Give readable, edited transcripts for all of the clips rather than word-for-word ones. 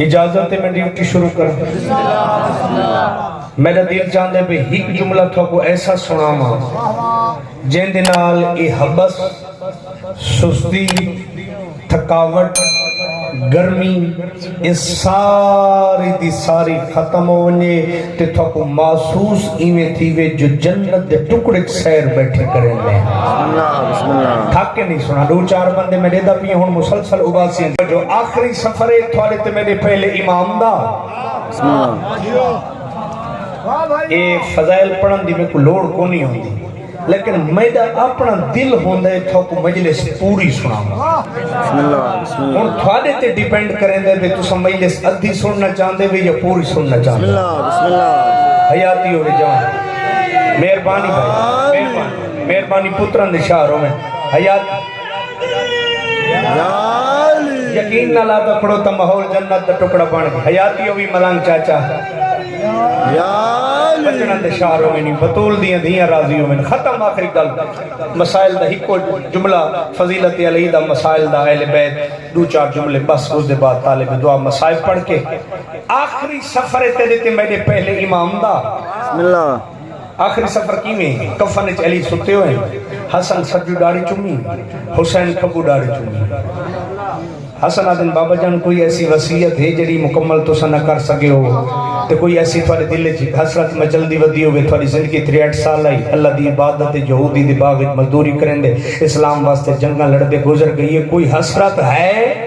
اجازت ہے میں ڈیوٹی شروع کروں. میرا دل چاہتا ہے ایک جملہ تھا کو ایسا سناواں جن دے نال اے حبس سستی تھکاوٹ گرمی اس ساری دی ساری ختم ہونے تے تھا کو محسوس ایویں تھی وے جو جنت دے ٹکڑے سیر بیٹھے کریں لیں. تھک کے نہیں سنا. دو چار بندے میرے دا بھی ہون مسلسل اباسی ہیں جو آخری سفر ہے تھوڑے تے میرے پہلے امام دا اے فضائل پڑھن دی میں کو لوڑ کو نہیں ہوندی لیکن میرا اپنا دل ہوندہ ہے تھا کو مجلس پوری سنا اور تھوڑے تے ڈیپینڈ کریں دے تو سا مجلس ادھی سننا چاہتے ہوئے یا پوری سننا چاہتے حیاتی ہوئے جان مہربانی بھائی مہربانی پتران دشاروں میں حیات یقین نہ لاتا کھڑو تا محول جنت دا ٹکڑا بان گئی. حیاتی ہوئی ملانگ چاچا بچنان دے شہروں میں نہیں بطول دیاں راضیوں میں. ختم آخری گل مسائل دا ہی کو جملہ فضیلت علی دا مسائل دا اہل بیت دو چار جملے بس اس دے بعد طالب دعا مسائل پڑھ کے آخری سفر تیرے تے میرے پہلے امام دا بسم اللہ. آخری سفر کی میں کفن علی ستے ہوئے حسن سجو ڈاڑی چمی حسین کبو ڈاڑی چمی. حسن آدن بابا جان کوئی ایسی وصیت ہے جڑی مکمل تو نہ کر سکے ہو تے کوئی ایسی تھوڑے دل چی حسرت میں جلدی ودی ہوئے تھوڑی زندگی 63 سال آئی اللہ دی عبادت یہودی دی باغ مزدوری کریں دے اسلام واسطے جنگاں لڑتے گزر گئی ہے کوئی حسرت ہے؟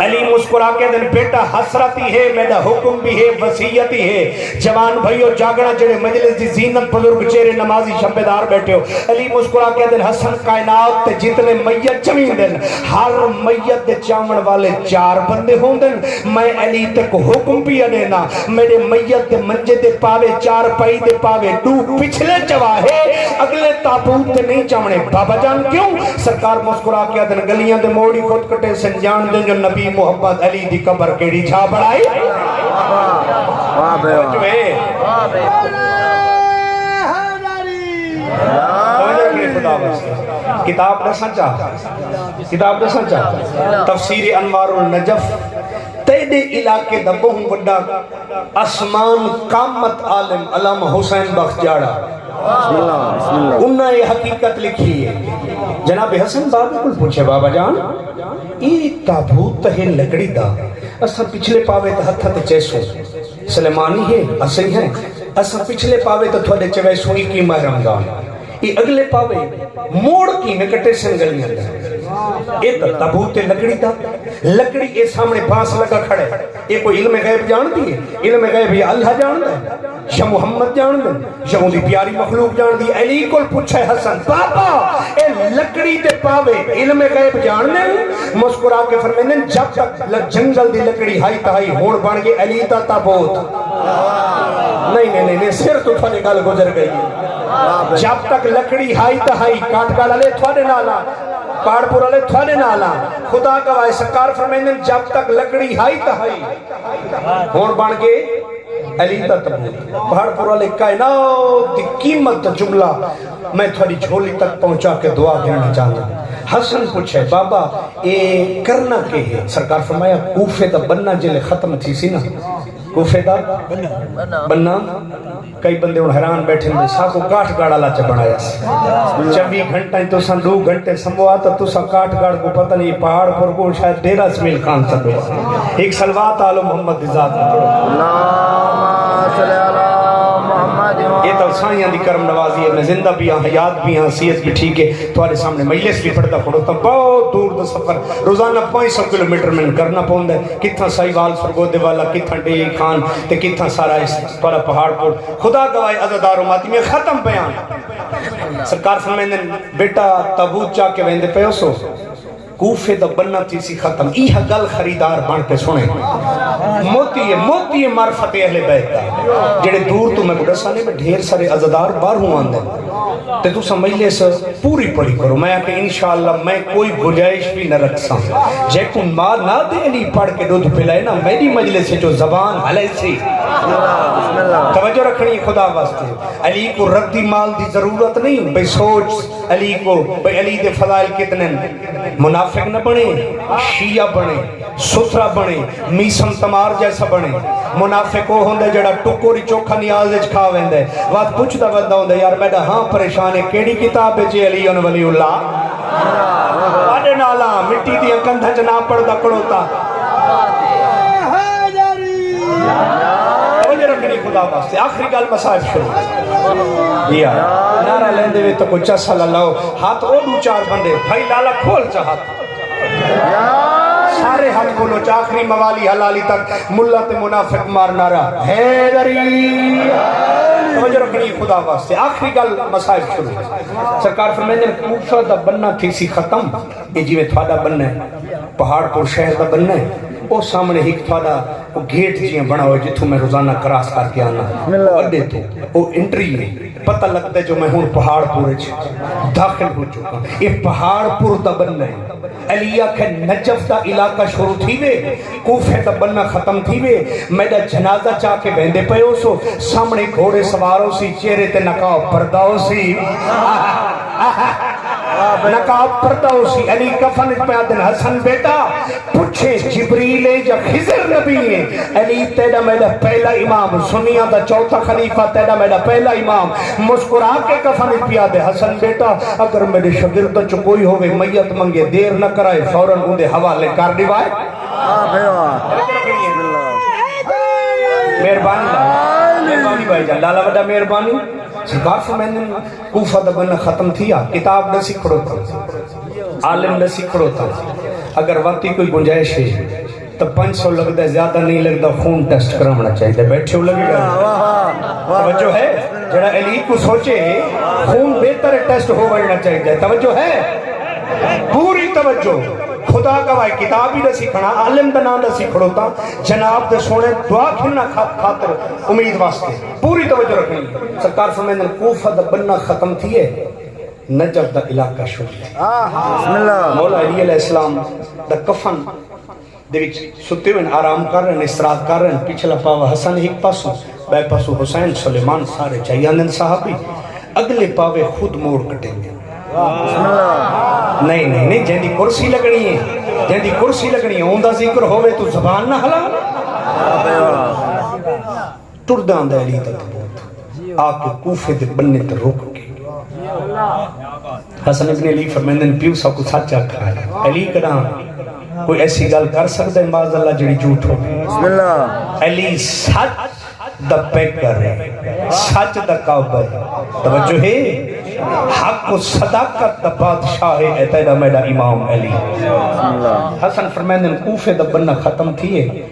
علی مسکرا کے دن بیٹا حسرتی ہے میرا حکم بھی ہے وصیتی ہے. جوان بھائیو جاگنا جڑے مجلس دی زینت بزرگ چہرے نمازی شبیدار بیٹھے ہو. علی مسکرا کے دن حسن کائنات تے جتنے میت چمین دن ہر میت دے چامن والے 4 بندے ہوں دن میں علی تک حکم بھی دینا میرے میت دے منجے دے پاوے 4 پائی دے پاوے 2 پچھلے چواہے اگلے تابوت تے نہیں چامنے. بابا جان کیوں؟ سرکار مسکرا کے دن گلیاں دے موڑی خود کٹے سنجان دن جو نبی محمد علی دی قبر کیڑی چھا بڑھائی. کتاب دسا چاہ تفسیر انوار النجف تیدے علاقے دا بہن وڈا اسمان قامت عالم علامہ حسین بخش جاڑا انہاں یہ حقیقت لکھی ہے. جناب حسن بابا کل پوچھے بابا جان ایک تابوت ہے لکڑی دا اسا پچھلے پاوے تا ہتھا تے چیسو سلیمانی ہے اسی ہیں اسا پچھلے پاوے تا تھوڑے چویسو کی ماہ رمضان یہ اگلے پاوے موڑ کی میں کٹے سنگلیاں دا ایک تابوت لکڑی دا لکڑی اے سامنے پاس لگا کھڑے یہ کوئی علم غیب جان دی ہے؟ علم غیب یہ اللہ جان دے یا محمد جان دے یا ان دی پیاری مخلوق جان دی. علی کل پوچھے حسن بابا اے لکڑی تے پاوے علم غیب جان دے؟ مسکرا کے فرمیندن جب تک جنگل دی لکڑی ہائی تائی ہون بان کے علی تا تابوت نہیں سر تو تھوڑے گل گزر گئی. جب تک لکڑی ہائی تائی کاٹ گالا لے تھوڑے نالا پاڑ پورا لے تھوڑے نالا خدا گواہ سرکار فرمیندن جب تک لکڑی ہائی تائی ہون بان کے علی تا تابوت. پہاڑ پورا لے کائنات دی قیمت جملہ میں تھوڑی جھولی تک پہنچا کے دعا کہنا چاہتا ہوں. حسن پوچھے بابا اے کرنا کے ہے؟ سرکار فرمایا کوفے دا بننا جلے ختم تھی سی نا کوفے دا بننا کئی بندے ان حیران بیٹھے میں ساکو کاٹ گاڑا لاچہ بنایا سی 24 گھنٹہ تو سن 2 گھنٹے سمبوا تو سا کاٹ گاڑ کو پتہ نہیں پہاڑ پر کو شاید 13 اسمیل خان سا دو ایک سلوات آلو محمد ذات یہ تو سائیاں دی کرم نوازی ہے. میں زندہ بھی ہاں حیات بھی ہاں حیثیت بھی ٹھیک ہے تھوڑے سامنے مجلس بھی پڑھتا پڑھو تو بہت دور دا سفر روزانہ 500 کلومیٹر میں کرنا پوندا ہے. کتھا سائیوال سرگودے والا کتھا ڈے خان تے کتھا سارا اس پڑا پہاڑ پر خدا گواہی عزادار و ماتی میں ختم بیان. سرکار فرمائندن بیٹا تابوت چاہ کے ویندے پہ سو کوفے دا بننا تیسی ختم. ایہ گل خریدار بان کے سنے موتی معرفت اہل بیت دا جڑے دور تو میں بڑا سانے میں ڈھیر سارے عزادار بار ہوں آندے تے تو سمجھ لے سر پوری پڑھی کرو. میں کہ انشاءاللہ میں کوئی گنجائش بھی نہ رکھ سا جے کن ماں نہ دے علی پڑھ کے دودھ پلائے نا میری مجلس سے جو زبان علیہ سی توجہ رکھنی خدا واسطے. علی کو ردی مال دی ضرورت نہیں بھئی سوچ علی کو بھئی علی دے فضائل کتنے منافع منافق نہ بنے شیعہ بنے ستھرا بنے میسم تمار جیسا بنے منافق وہ ہوندے جڑا ٹکوری چوکھا نیاز اچ کھا ویندے وقت پوچھدا بندہ ہوندے یار میڈا ہاں پریشان ہے کیڑی کتاب ہے جی علی ولی اللہ واڈے نالا مٹی دی کنڈھا چ نہ پڑدا کڑوتا خدا واسطے آخری گل مصائب شروع یا نعرہ لیندے وے تو کوئی چسا للاؤ ہاتھ او دو چار بندے بھائی لالا کھول چا ہاتھ سارے ہاتھ کھولو چا آخری موالی حلالی تک ملہ تے منافق مار نعرہ حیدری توجہ رکھنی خدا واسطے آخری گل مصائب شروع سرکار فرمائیں کوفہ دا بننا تھی سی ختم یہ جی میں تھوڑا بننا ہے پہاڑ پور شہر دا بننا ہے او سامنے ایک تھوڑا وہ گیٹ جیاں بنا ہوئے جتھوں میں روزانہ کراس کر کے آنا اڈے تو وہ انٹری میں پتہ لگتا ہے جو میں ہوں پہاڑ پورے داخل ہو چکا یہ پہاڑ پور دا بننا ہے علیہ کے نجف دا علاقہ شروع تھی وے کوفے دا بننا ختم تھی وے میڈا جنازہ چاہ کے بہندے پہ ہو سو سامنے گھوڑے سواروں سی چہرے تے نقاب پردہ ہو سی نقاب پردہ ہو سی علی کفن پہ آدن حسن بیٹا پوچھے جبریل یا خضر نبی ہے علی تیرا میرا پہلا امام سنیہ دا چوتھا خلیفہ تیرا میرا پہلا امام مسکرا کے کفن پہ آدے حسن بیٹا اگر میرے شگرد چکوئی ہوئے میت منگے دیر نہ کرائے فوراں اندے حوالے کر دیوائے مہربانی بھائی جان لالا وڈا مہربانی سرکار فرمائیں کوفہ دا بننا ختم تھیا کتاب نہ سکھڑو تھا عالم نہ سکھڑو تھا اگر وقتی کوئی گنجائش ہے تو 500 لگتا ہے زیادہ نہیں لگتا خون ٹیسٹ کرامنا چاہیے بیٹھے ہو لگے گا توجہ ہے جڑا علی کو سوچے خون بہتر ٹیسٹ ہو بڑھنا چاہیے توجہ ہے پوری توجہ خدا گواہ کتاب ہی نہ سکھنا عالم دا نام نہ سکھڑو تا جناب دے سونے دعا کھلنا خاطر امید واسطے پوری توجہ رکھنی سرکار فرمائیں کوفہ دا بننا ختم تھی ہے نجف دا علاقہ شروع بسم اللہ مولا علی علیہ السلام دا کفن دے وچ ستے ہوئے آرام کر رہے ہیں استراحت کر رہے ہیں پچھلا پاوا حسن ایک پاسو بے پاسو حسین سلیمان سارے چاہیے صحابی اگلے پاوے خود موڑ کٹیں گے نہیں نہیں نہیں جہاں دی کرسی لگنی ہے جہاں دی کرسی لگنی ہے اون دا ذکر ہوئے تو زبان نہ ہلا ٹردان دا علی تک بہت آکے کوفے دے بننے تے رک کے حسن ابن علی فرمیندن پیو سا کو سچا کھائے علی کدام کوئی ایسی گل کر سکتا ہے معاذ اللہ جڑی جھوٹ ہو بسم اللہ علی سچ دا پیکر ہے سچ دا کعبہ ہے توجہ ہے حق و صداقت دا بادشاہ ہے اے تیرا میرا امام علی حسن فرمائندن کوفے دا بننا ختم تھی ہے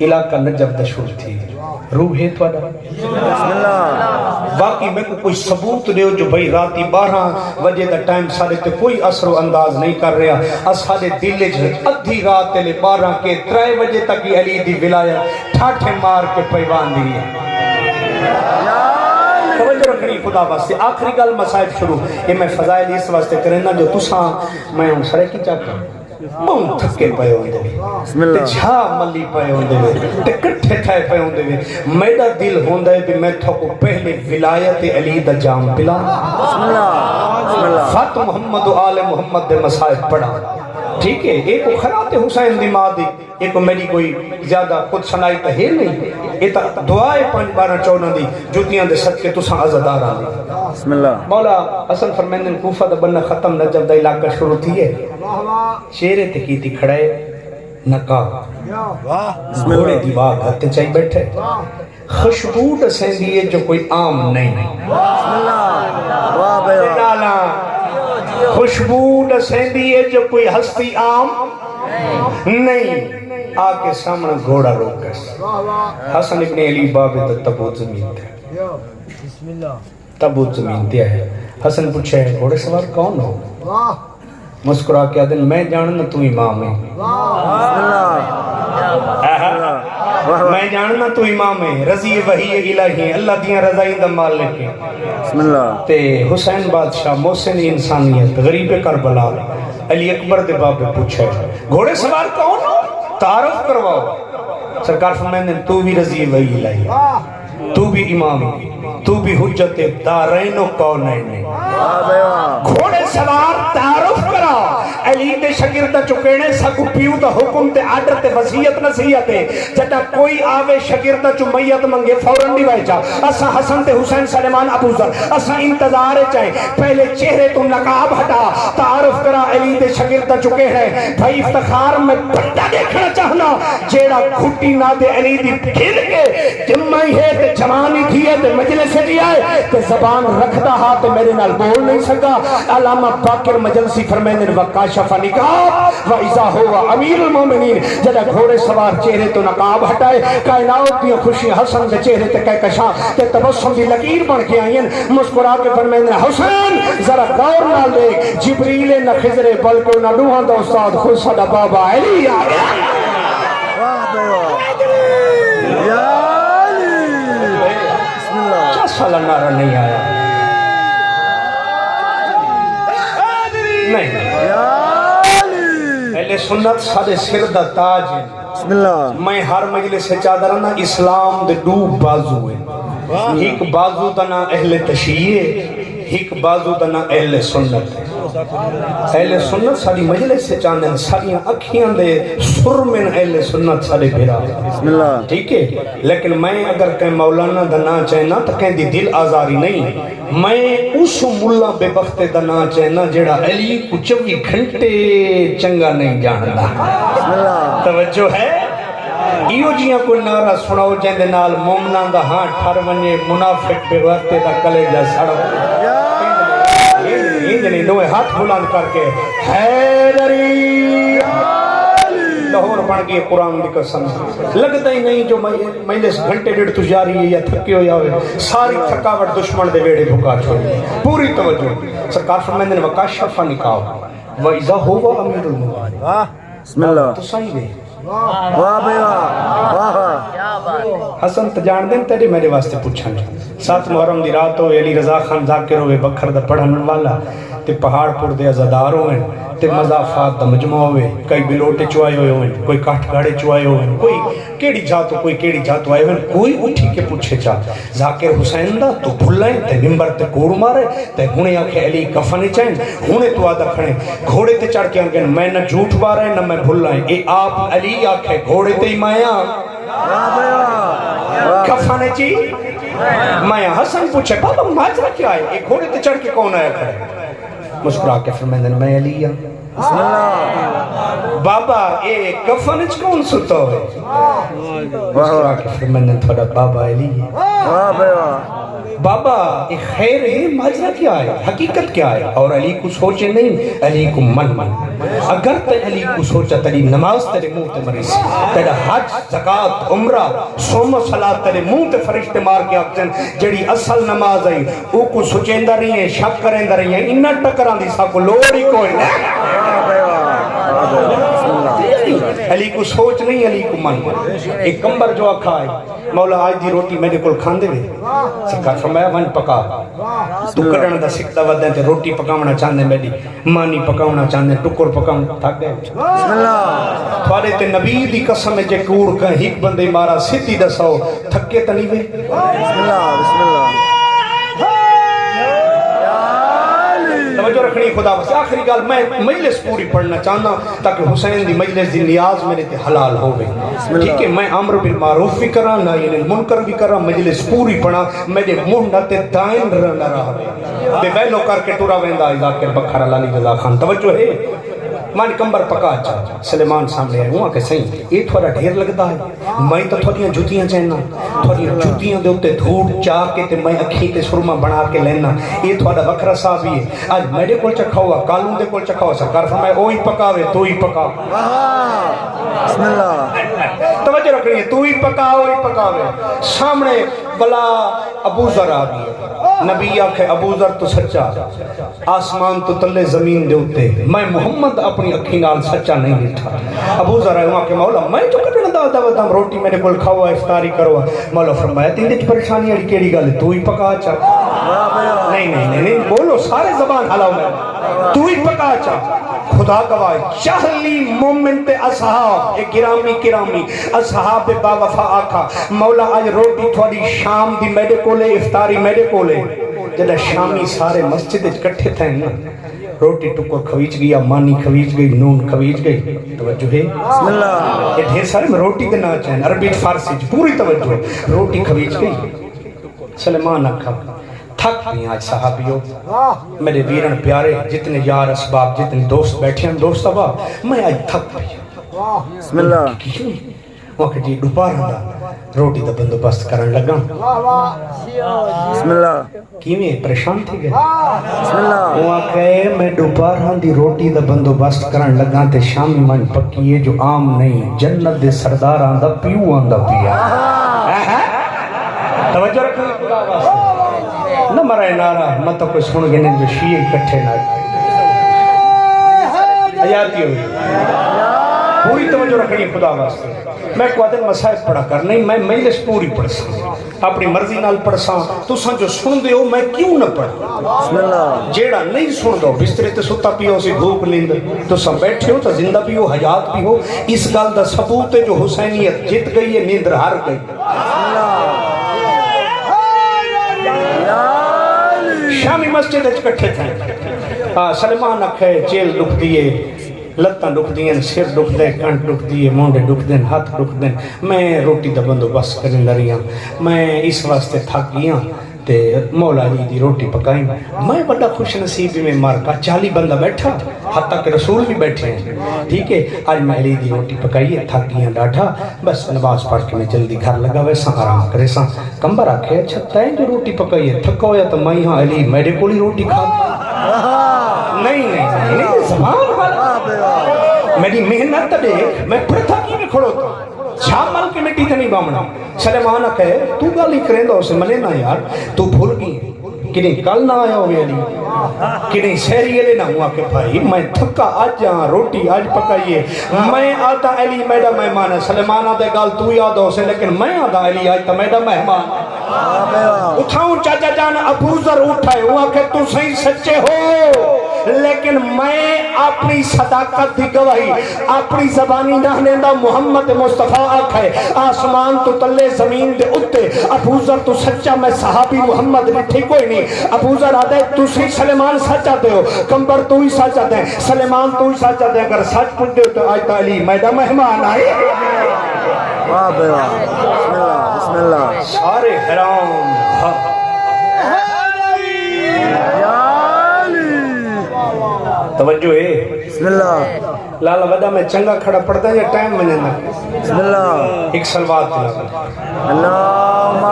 علاقہ نجف دا شروع تھی روح ہے توڑا واقعی میں کو کوئی ثبوت دیو جو بھئی راتی 12 بجے دا ٹائم سارے تے کوئی اثر و انداز نہیں کر رہا اسارے دل جھے ادھی رات لے 12 کے 3 بجے تک ہی علی دی ولایت ٹھاٹھے مار کے پیوان دی ہے توجہ رکھنی خدا واسطے آخری گل مصائب شروع یہ میں فضائل اس واسطے کرنا جو تساں میں ہوں سرے کی چاہتا ہوں بہن تھکے پائے ہوندے تے جھا ملی پائے ہوندے تے کٹھے تھائے پائے ہوندے میرا دل ہوندہ ہے کہ میں تھکو پہلے ولایت علی دا جام پلا فات محمد و آل محمد دے مسائب پڑھا ٹھیک ہے ایک کو خرات حسین دی ماں دی ایک کو میری کوئی زیادہ خود سنائی تا ہے نہیں یہ تا دعائے 5-12-14 دی جوتیاں دے صدقے تساں عزدار آنے بسم اللہ مولا حسن فرمیندن کوفہ دا بننا ختم نجف دا علاقہ شروع تھی ہے شیرے تے کی تھی کھڑے نقاب گھوڑے دیوار گھتے چاہی بیٹھے خوشبو ڈسیں دیئے جو کوئی عام نہیں خوشبو ڈسیں دیئے جو کوئی ہستی عام نہیں آکے سامنے گھوڑا روکس حسن ابن علی بابے تو تبوت زمین تھے تبوت زمین دیا ہے حسن پوچھے گھوڑے سوار کون ہو مسکرا کے آدن میں جاننا تو امام ہے میں جاننا تو امام ہے رضی وحی الہی اللہ دیاں رضائی دا مالک ہے تے حسین بادشاہ محسن انسانیت غریب کربلا علی اکبر دے بابے پوچھے گھوڑے سوار کون ہو تعارف کرواؤ سرکار فرمائیں تو بھی رضی وحی الہی تو بھی امام ہے تو بھی حجت دارین و کونین گھوڑے سوار تعارف کرا علی دے شگرد چکینے سکو پیو دا حکم تے آڈر تے وصیت نصیحت ہے جتا کوئی آوے شگردہ چو میت منگے فوراں دی وائچا اسا حسن تے حسین سلیمان ابو ذر اسا انتظار چاہیں پہلے چہرے تو نقاب ہٹا تعارف کرا علی دے شگردہ چکے ہیں بھائی افتخار میں بڑا دیکھنا چاہنا جیڑا گھٹی نہ دے علی دی پھر کے جمعی ہے تے جوانی تھی ہے تے مجلس سے دیا ہے تے زبان رکھتا ہاتھ میرے نال بول نہیں سکا علامہ باقر مجلسی فرمائنے وکاشف نقاب وَإِذَا هُوَ امیر المومنین جدہ گھوڑے سوار چہرے تو نقاب ہٹائے کائنات دی خوشی حسن دے چہرے تے کہکشاں تے تبسم دی لکیر بن کے آئین مسکرا کے فرمائنے حسین ذرا غور نال دیکھ جبریل نہ خضر بلکہ نہ دوہاں دا استاد خود صدا بابا علی آیا یا علی بسم اللہ کیا سالہ نعرہ نہیں آیا نہیں اہل سنت سارے سر دا تاج ہے بسم اللہ میں ہر مجلس سے چادر نا اسلام دے دو بازو ہے ایک بازو دا نا اہل تشیع ایک بازو دا نا اہل سنت ہے اہل سنت ساری مجلس سے چاندن ساری اکھیاں دے سرمن اہل سنت سارے بھیرا بسم اللہ ٹھیک ہے لیکن میں اگر کہیں مولانا دنا چاہنا تو کہیں دی دل آزاری نہیں میں اس ملا بے بخت دنا چاہنا جیڑا علی کو 24 گھنٹے چنگا نہیں جاندا بسم اللہ توجہ ہے ایو جیاں کو نعرہ سناؤ جیندے نال مومنان دا ہاں ٹھر ونجے منافق بے وقتے دا کلیجہ سڑو انجنی دوئے ہاتھ بلند کر کے حیدری لاہور بن گئے قرآن دی قسم لگتا ہی نہیں جو مجلس گھنٹے ڈیڑھ تو جاری ہے یا تھکی ہو جاوے ساری تھکاوٹ دشمن دے ویڑے بھکا چھوڑی پوری توجہ سرکار فرمائندے نے وکاشف نقاب وَإِذَا هُوَ امیر المومنین بسم اللہ تو صحیح ہے واہ بھائی واہ حسن تجان دن تیرے میرے واسطے پوچھاں سات محرم دی رات ہوئے علی رضا خان ذاکر ہوئے بکھر دا پڑھن والا تے پہاڑ پور دے ازادار ہوئے تے مضافات دا مجمع ہوئے کئی بلوٹے چوائے ہوئے کوئی کاٹھ گاڑے چوائے ہوئے کوئی کیڑی جاتو کوئی کیڑی جاتو آئے ہوئے کوئی اٹھی کے پوچھے چاہ ذاکر حسین دا تو بھلائیں تے نمبر تے کوڑ مارے تے ہنے آکھے علی کفن چاہیں ہنے تو آدھا کھڑے گھوڑے تے چڑھ کے آنگے میں نہ جھوٹ بارے نہ میں بھلائیں اے آپ علی آکھے گھوڑے تے ہی مایا کفن چی مایا حسن پوچھے بابا ماجرہ کیا ہے ایک گھوڑے تے چڑھ کے کون آیا کھڑے مسکرا کے فرمائندے میں علی ہوں بابا اے کفنچ کون ستا ہے مسکرا کے فرمائندے تھوڑا بابا علی ہے بابا ایک خیر ہے ماجرہ کیا ہے حقیقت کیا ہے اور علی کو سوچے نہیں علی کو من اگر تے علی کو سوچا تیری نماز تیرے منہ تے مریس تیرا حج زکاة عمرہ سوم و صلاة تیرے منہ تے فرشتے مار کے آکتن جڑی اصل نماز ہے او کو سوچیں دا رہی ہیں شک کریں دا رہی ہیں انہا ٹکران دی سا کو لوڑی کوئی نہیں علی کو سوچ نہیں علی کو من ایک کمبر جو آکھا ہے مولا آج دی روٹی میرے کل کھان دے گئے سرکار فرمایا ون پکا تو کڑن دا سکتا ودیں تے روٹی پکاونا چاندے میری مانی پکاونا چاندے ٹکر پکاونا تھک گئے بسم اللہ تھوڑے تے نبی دی قسم ہے جے کوڑ کا ہیک بندے مارا سیتی دساؤ تھکے تنیوے بسم اللہ توجہ رکھنی خدا بس آخری گال میں مجلس پوری پڑھنا چاہنا تاکہ حسین دی مجلس دی نیاز میرے تے حلال ہوئے ٹھیک ہے میں امر بالمعروف بھی کرا نہی عن المنکر بھی کرا مجلس پوری پڑھا میرے منہ تے دائن رہنا رہا تے ویلو کر کے ٹورا ویندا ذاکر بکھر علی رضا خان توجہ ہے مانی کمبر پکا اچھا سلیمان سامنے آئے ہوں کہ صحیح یہ تھوڑا ڈھیر لگتا ہے میں تو تھوڑیاں جوتیاں چاہنا تھوڑیاں جوتیاں دے اتے دھوڑ چاہ کے تے میں اکھی تے سرما بنا کے لینا یہ تھوڑا وکھرا صاحب ہی ہے آج میرے کول چکھا ہوا کالوں دے کول چکھا ہوا سرکار فرمائے اوہی پکاوے تو ہی پکا بسم اللہ توجہ رکھنی ہے تو ہی پکا اوہی پکاوے سامنے بلا ابو ذر آ گئی نبی آکھے ابو ذر تو سچا آسمان تو تلے زمین دے اتے میں محمد اپنی اکھی نال سچا نہیں دیٹھا ابو ذر آئے وہاں کہ مولا میں تو کٹنا دا وطا روٹی میرے کول کھاوا افطاری کروا مولا فرمایا تین دیچ پریشانی اڑی کیڑی گل تو ہی پکا چا نہیں بولو سارے زبان ہلاؤ میں تو ہی پکا چا خدا گواہ چہلی مومن تے اصحاب اے گرامی اصحاب با وفا آکھا مولا آج روٹی تھوڑی شام دی میرے کولے افطاری میرے کولے جدہ شامی سارے مسجد کٹھے تھے نا روٹی ٹکر کھویچ گیا، مانی کھویچ گئی، نون کھویچ گئی. توجہ ہے بسم اللہ. یہ ڈھیر سارے میں روٹی دے نہ چاہیں عربی فارسی پوری توجہ. روٹی کھویچ گئی. سلیمان اکھا تھک بھی آج صحابیوں میرے ویرن پیارے جتنے یار اسباب جتنے دوست بیٹھے ہیں دوست ابا میں آج تھک بھی. بسم اللہ. وہ کہ جی دوپہر دا روٹی دا بندوبست کرن لگا. بسم اللہ. کیویں پریشان تھی گئے. بسم اللہ. وہ کہ میں دوپہر دی روٹی دا بندوبست کرن لگا تے شامی من پکی ہے جو عام نہیں جنت دے سردار آندا پیو آندا پیا. توجہ رکھو خدا واسطے نہ مرے نارا مت تو کوئی سن گنے جو شیعہ اکٹھے نہ آیاتی ہوئی. پوری توجہ رکھنی خدا واسطے. میں کو آدھے مسائب پڑھا کر نہیں میں مجلس پوری پڑھ ساں اپنی مرضی نال پڑھ ساں. تساں جو سن دے ہو میں کیوں نہ پڑھا. جیڑا نہیں سن دو بسترے تے ستا پیو سی بھوک نیند تساں بیٹھے ہو تو زندہ بھی ہو حیات بھی ہو. اس گل دا ثبوت ہے جو حسینیت جت گئی ہے نیندر ہار گئی. شامی مسجد اچ کٹھے تھے. سلیمان اکھے چیل ڈک دیئے لتاں ڈک دیئے سر ڈک دے کنٹ ڈک دیئے مونڈے ڈک دیں ہاتھ ڈک دیں. میں روٹی دا بندوبست کرنے لگیاں. میں اس واسطے تھک گیاں تے مولا علی دی روٹی پکائیں. میں بڑا خوش نصیبی میں مار کا 40 بندہ بیٹھا حتیٰ کہ رسول بھی بیٹھے ہیں. ٹھیک ہے آج میں علی دی روٹی پکائیے تھک گیاں ڈاٹھا. بس نماز پڑھ کے میں جلدی گھر لگا ویسا آرام کرے ساں. کمبر آکھے اچھا تائیں جو روٹی پکائیے تھکا ہویا تو میں ہاں علی میرے کو لی روٹی کھا. نہیں زمان والا میری محنت دیکھ میں پھر تھکی میں کھڑو تھا. چھاپ مل کے مٹی تے نہیں بامنا. سلیمان کہے تو گالی کریں دو اسے ملے نا یار تو بھول گئی کنہیں کل نہ آیا ہوئے علی کنہیں سہری علی نہ ہوا کہ بھائی میں تھکا آج جہاں روٹی آج پکائیے. میں آتا علی میڈا مہمان ہے. سلیمان آدھے گال تو یاد ہو سے لیکن میں آدھا علی آج تا میڈا مہمان. اٹھاؤں چاچا جان ابو ذر اٹھائے ہوا کہ تو صحیح سچے ہو لیکن میں اپنی صداقت دی گواہی اپنی زبانی نہ لیندہ محمد مصطفیٰ آکھے آسمان تو تلے زمین دے اتے. ابو ذر تو سچا میں صحابی محمد لٹھی کوئی نہیں. ابو ذر آدھے تو صحیح سلیمان سچا دے ہو کمبر تو ہی سچا دے سلیمان تو ہی سچا دے. اگر سچ پڑھ دے تو آئیتا علی میڈا مہمان آئے. واہ بے واہ بسم اللہ بسم اللہ. سارے حرام توجہ ہے بسم اللہ. لالا ودا میں چنگا کھڑا پڑتا ہے یا ٹائم میں لینا. بسم اللہ. ایک سلوات دلا اللہم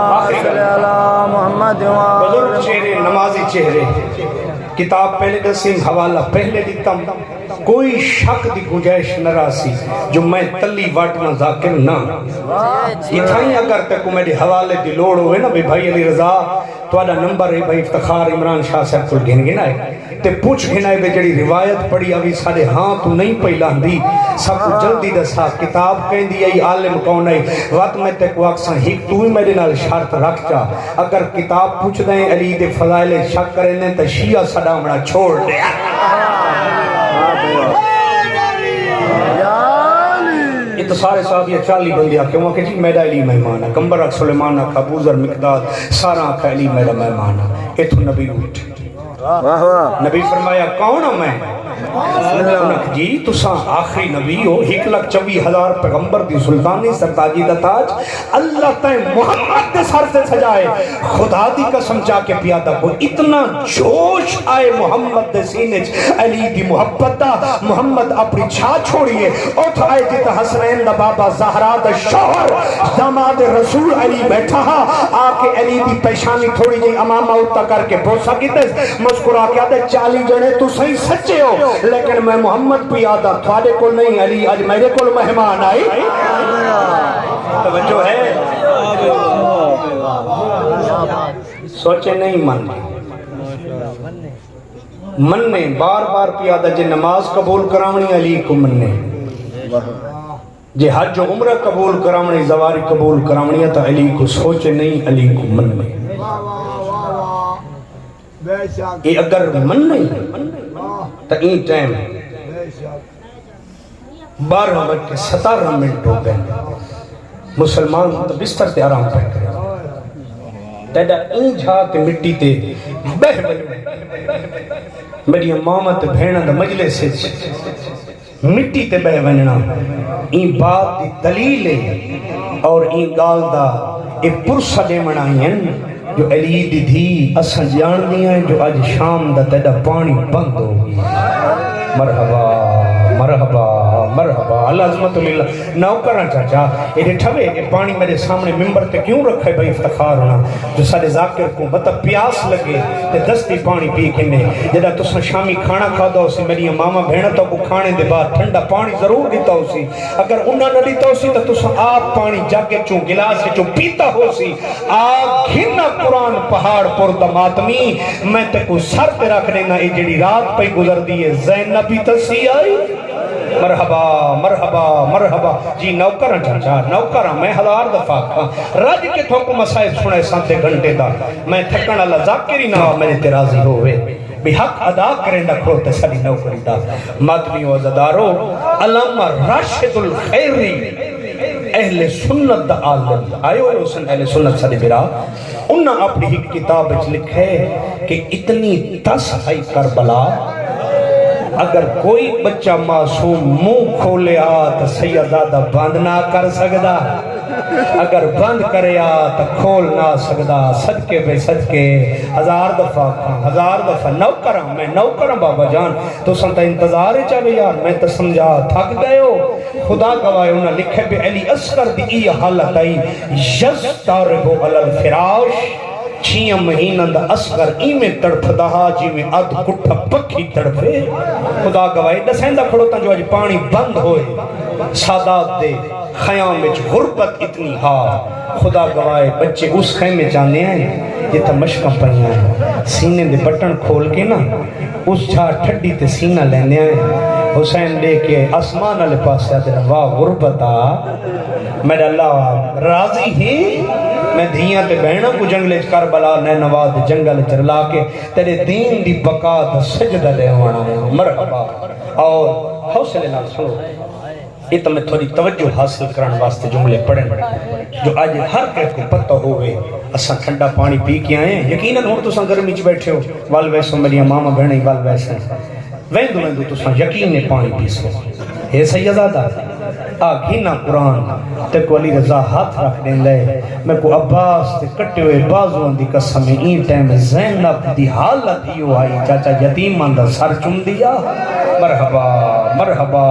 صلی علی محمد. بزرگ چہرے نمازی چہرے کتاب پہلے دسیم حوالہ پہلے دیتم کوئی شک دی گنجائش نہ راسی جو میں تلی واٹنا ذاکر نہ. اتھائیں اگر تک میرے حوالے دی لوڑ ہوئے نا بھائی علی رضا تو آدھا نمبر ہے بھائی افتخار عمران شاہ صاحب کو گھن گنا ہے تے پوچھ گنا ہے بے جڑی روایت پڑھی ابھی سارے ہاں تو نہیں پہلان دی سب کو جلدی دسا کتاب کہیں دی ای عالم کون ہے. وقت میں تے کو اکساں ہیک تو ہی میرے نال شرط رکھ جا اگر کتاب پوچھ دیں علی دے فضائل شک کریں دیں تو شیعہ صدامڑا چھوڑ دیا. یہ تو سارے صحابی 40 بندے آکے وہاں کہ جی میرا علی مہمان ہے. کمبر اک سلیمان اک ابو ذر مقداد سارا آکھا علی میرا مہمان ہے. یہ تو نبی اٹھ نبی فرمایا کون ہوں میں جی تساں آخری نبی ہو 1,24,000 پیغمبر دی سلطانی سرتاجی دا تاج اللہ تائیں محمد دے سر سے سجائے. خدا دی قسم چاہ کے پیادہ کو اتنا جوش آئے محمد دے سینے علی دی محبت دا. محمد اپنی چھا چھوڑیے اوتھ آئے جتا حسنین دا بابا زہرا دا شوہر داماد رسول علی بیٹھا آکے علی دی پیشانی تھوڑی جی امامہ اتا کر کے بوسا کی تے مسکرا کے آدھے 40 جنے تو صحیح سچے ہو لیکن میں محمد بھی آدھا تھوڑے کو نہیں علی آج میرے کو مہمان آئی. توجہ ہے سوچے نہیں مننے بار بار پیادہ جے نماز قبول کراونی علی کو مننے جے حج و عمرہ قبول کراونی زواری قبول کراونی تو علی کو سوچے نہیں علی کو مننے. یہ اگر من نہیں تو این ٹائم 12 بج کے 17 منٹ ہو گئے مسلمان تو بستر تے آرام پہ کرے تیڈا این جھا تے مٹی تے بہ ونجنا میری ماما تے بھیڑا دا مجلس مٹی تے بہ ونجنا این بات دی دلیل ہے اور این گال دا اے پرسہ دے منائیں جو علی دی دھی اساں جان دیا ہیں جو آج شام دا تیڈا پانی بند ہو گیا مرحبا مرحبا مرحبا اللہ عظمت للہ نوکران چاچا یہ ٹھوے یہ پانی میرے سامنے ممبر تے کیوں رکھے بھائی افتخار ہونا جو سارے ذاکر کو بتا پیاس لگے تے دستی پانی پی کے نے جدا تسا شامی کھانا کھا دو سی میری ماما بہنا تو کو کھانے دے بعد ٹھنڈا پانی ضرور دیتا ہو سی اگر انہاں نہ دیتا ہو سی تو تسا آپ پانی جاگے چوں گلاس چوں پیتا ہو سی آگ گھنا قرآن پہاڑ پر دا ماتمی میں تے کو سر تے رکھ دینا اے جڑی رات پہ گزر دیئے زینبی تسی آئی مرحبا مرحبا مرحبا جی نوکران چاچا نوکران میں ہزار دفعہ کھا رج کے تھوکو مسائب سنے سانتے گھنٹے دا میں تھکن اللہ ذاکری نہ میرے تیرازی ہوئے بھی حق ادا کریں دا کھو تسلی نوکری دا ماتمی و عزدارو علامہ راشد الخیری اہل سنت دا عالم آئے ہوئے حسن اہل سنت صدی برا انہاں اپنی ہی کتاب اچھ لکھے کہ اتنی تصحیح کربلا اگر کوئی بچہ معصوم منہ کھولے تو سیدادہ بند نہ کر سکدا اگر بند کرے تو کھول نہ سکدا صدقے پہ صدقے ہزار دفعہ نوکرم میں نوکرم بابا جان تو سنتا انتظار ہے چاہے یار میں تو سمجھا تھک گئے ہو خدا گواہ انہاں لکھے بے علی اصغر دی ای حالت آئی یستاربو علی الفراش چھیاں مہینہ دا اصغر ایمیں تڑپ دہا جی میں اد کٹھا پکھی تڑپے خدا گواہی دسیندہ کھڑوتا جو آج پانی بند ہوئے سادات دے خیام میں غربت اتنی ہا خدا گواہی بچے اس خیمے جانے ہیں یہ تھا مشکم پہیاں ہیں سینے دے بٹن کھول کے نا اس جھا ٹھڈی تے سینہ لینے ہیں حسین لے کے آسمان علی پاس آتے ہیں واہ غربتا میرا اللہ راضی ہی میں دھیاں تے بہنہ کو جنگلے کربلا نینواد جنگل چرلا کے تیرے دین دی بقا دا سجدہ لے وانا مرحبا اور حوصلے نہ سنو یہ تو میں تھوڑی توجہ حاصل کرن واسطے جملے پڑھیں جو آج ہر کہت کو پتہ ہوئے اساں ٹھنڈا پانی پی کے آئے ہیں یقیناً ہوں تو ساں گرمی چ بیٹھے ہو وال ویسو میری ماما بہنیں وال ویسے ویندو تو ساں یقین نے پانی پی سو اے سیدادہ آگھینا قرآن تے کو علی رضا ہاتھ رکھ دیں لے میں کو عباس تے کٹے ہوئے بازوان دی قسم این ٹائم زینب دی حالت ہی آئی چاچا یتیم اندر سر چم دیا مرحبا مرحبا